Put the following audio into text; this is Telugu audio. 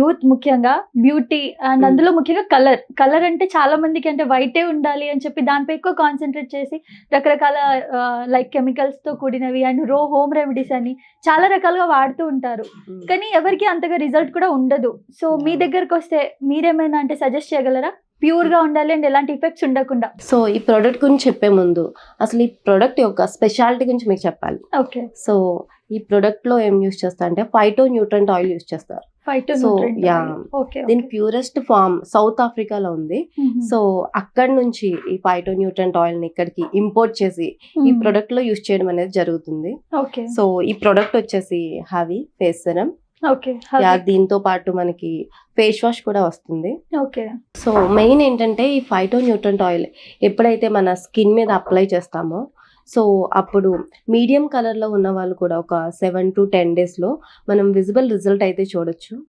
యూత్ ముఖ్యంగా బ్యూటీ అండ్ అందులో ముఖ్యంగా కలర్ అంటే చాలా మందికి అంటే వైటే ఉండాలి అని చెప్పి దానిపై ఎక్కువ కాన్సన్ట్రేట్ చేసి రకరకాల లైక్ కెమికల్స్ తో కూడినవి అండ్ హోమ్ రెమెడీస్ అని చాలా రకాలుగా వాడుతూ ఉంటారు. కానీ ఎవరికి అంతగా రిజల్ట్ కూడా ఉండదు. సో మీ దగ్గరకు వస్తే మీరేమైనా అంటే సజెస్ట్ చేయగలరా? ప్యూర్ గా ఉండాలి అండ్ ఎలాంటి ఎఫెక్ట్స్ ఉండకుండా. సో ఈ ప్రోడక్ట్ గురించి చెప్పే ముందు అసలు ఈ ప్రోడక్ట్ యొక్క స్పెషాలిటీ గురించి మీకు చెప్పాలి. ఓకే. సో ఈ ప్రోడక్ట్ లో ఏం యూస్ చేస్తారు అంటే ఫైటో న్యూట్రెంట్ ఆయిల్ యూస్ చేస్తారు. సో దీని ప్యూరెస్ట్ ఫార్మ్ సౌత్ ఆఫ్రికాలో ఉంది. సో అక్కడ నుంచి ఈ ఫైటో న్యూట్రెంట్ ఆయిల్ ని ఇక్కడికి ఇంపోర్ట్ చేసి ఈ ప్రొడక్ట్ లో యూస్ చేయడం అనేది జరుగుతుంది. సో ఈ ప్రొడక్ట్ వచ్చేసి హెవీ ఫేస్ సెరం. దీంతో పాటు మనకి ఫేస్ వాష్ కూడా వస్తుంది. సో మెయిన్ ఏంటంటే ఈ ఫైటో న్యూట్రెంట్ ఆయిల్ ఎప్పుడైతే మన స్కిన్ మీద అప్లై చేస్తామో సో అప్పుడు మీడియం కలర్ లో ఉన్న వాళ్ళు కూడా ఒక 7 to 10 days లో మనం విజిబుల్ రిజల్ట్ అయితే చూడొచ్చు.